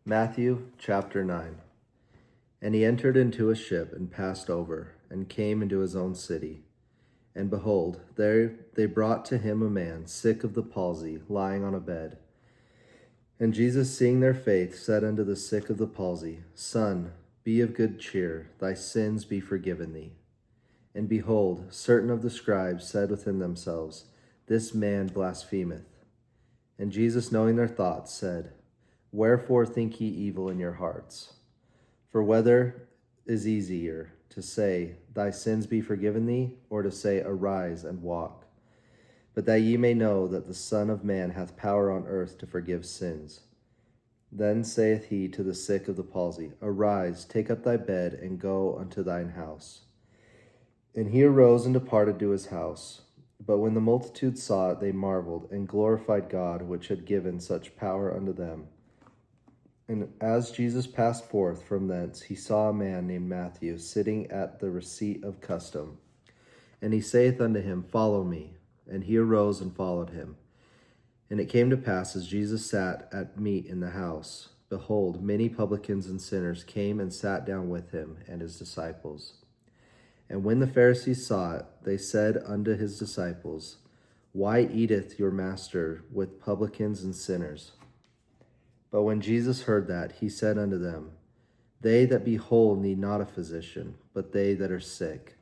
Matthew chapter 9. And he entered into a ship and passed over, and came into his own city. And behold, there they brought to him a man sick of the palsy, lying on a bed. And Jesus, seeing their faith, said unto the sick of the palsy, Son, be of good cheer, thy sins be forgiven thee. And behold, certain of the scribes said within themselves, This man blasphemeth. And Jesus, knowing their thoughts, said, Wherefore think ye evil in your hearts? For whether is easier, to say, Thy sins be forgiven thee, or to say, Arise and walk? But that ye may know that the Son of Man hath power on earth to forgive sins. Then saith he to the sick of the palsy, Arise, take up thy bed, and go unto thine house. And he arose and departed to his house. But when the multitude saw it, they marveled, and glorified God, which had given such power unto them. And as Jesus passed forth from thence, he saw a man named Matthew sitting at the receipt of custom. And he saith unto him, Follow me. And he arose and followed him. And it came to pass, as Jesus sat at meat in the house, behold, many publicans and sinners came and sat down with him and his disciples. And when the Pharisees saw it, they said unto his disciples, Why eateth your master with publicans and sinners? But when Jesus heard that, he said unto them, They that be whole need not a physician, but they that are sick.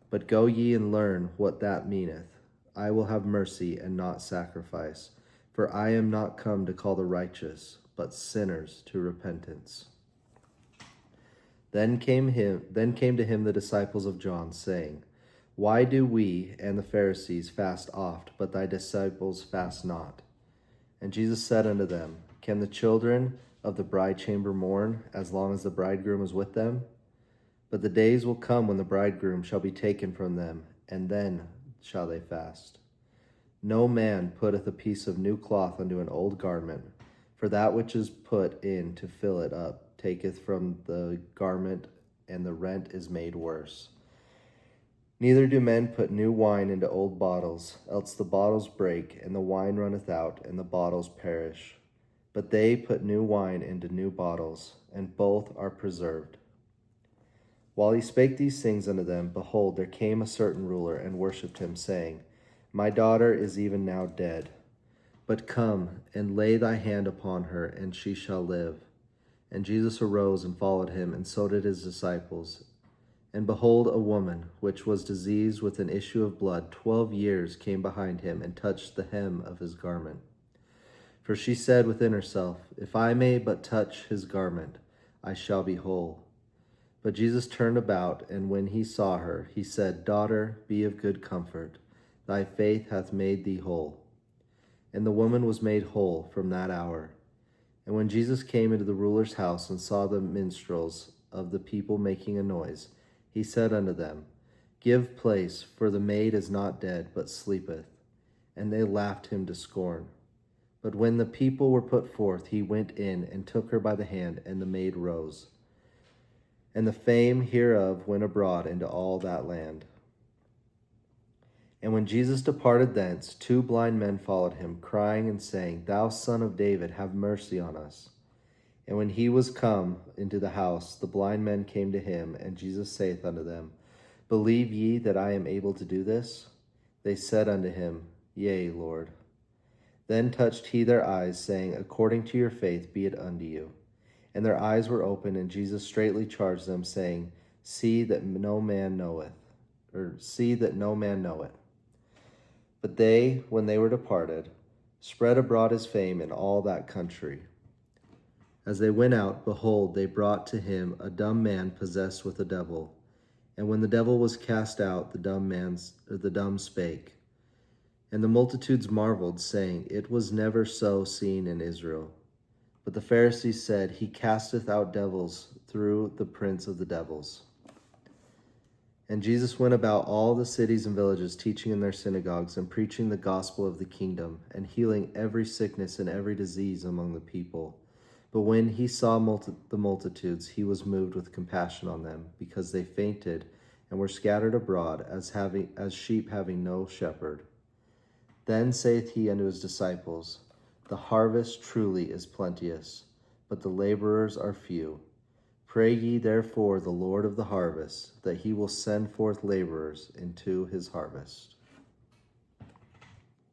But go ye and learn what that meaneth. I will have mercy and not sacrifice, for I am not come to call the righteous, but sinners to repentance. Then came to him the disciples of John, saying, Why do we and the Pharisees fast oft, but thy disciples fast not? And Jesus said unto them, Can the children of the bride chamber mourn, as long as the bridegroom is with them? But the days will come when the bridegroom shall be taken from them, and then shall they fast. No man putteth a piece of new cloth unto an old garment, for that which is put in to fill it up taketh from the garment, and the rent is made worse. Neither do men put new wine into old bottles, else the bottles break, and the wine runneth out, and the bottles perish. But they put new wine into new bottles, and both are preserved. While he spake these things unto them, behold, there came a certain ruler, and worshipped him, saying, My daughter is even now dead. But come, and lay thy hand upon her, and she shall live. And Jesus arose and followed him, and so did his disciples. And behold, a woman, which was diseased with an issue of blood 12 years, came behind him, and touched the hem of his garment. For she said within herself, If I may but touch his garment, I shall be whole. But Jesus turned about, and when he saw her, he said, Daughter, be of good comfort. Thy faith hath made thee whole. And the woman was made whole from that hour. And when Jesus came into the ruler's house and saw the minstrels of the people making a noise, he said unto them, Give place, for the maid is not dead, but sleepeth. And they laughed him to scorn. But when the people were put forth, he went in and took her by the hand, and the maid rose. And the fame hereof went abroad into all that land. And when Jesus departed thence, 2 blind men followed him, crying and saying, Thou Son of David, have mercy on us. And when he was come into the house, the blind men came to him, and Jesus saith unto them, Believe ye that I am able to do this? They said unto him, Yea, Lord. Then touched he their eyes, saying, According to your faith be it unto you. And their eyes were opened, and Jesus straitly charged them, saying, See that no man knoweth. But they, when they were departed, spread abroad his fame in all that country. As they went out, behold, they brought to him a dumb man possessed with a devil. And when the devil was cast out, the dumb spake. And the multitudes marveled, saying, It was never so seen in Israel. But the Pharisees said, He casteth out devils through the prince of the devils. And Jesus went about all the cities and villages, teaching in their synagogues, and preaching the gospel of the kingdom, and healing every sickness and every disease among the people. But when he saw the multitudes, he was moved with compassion on them, because they fainted and were scattered abroad, as sheep having no shepherd. Then saith he unto his disciples, The harvest truly is plenteous, but the laborers are few. Pray ye therefore the Lord of the harvest, that he will send forth laborers into his harvest.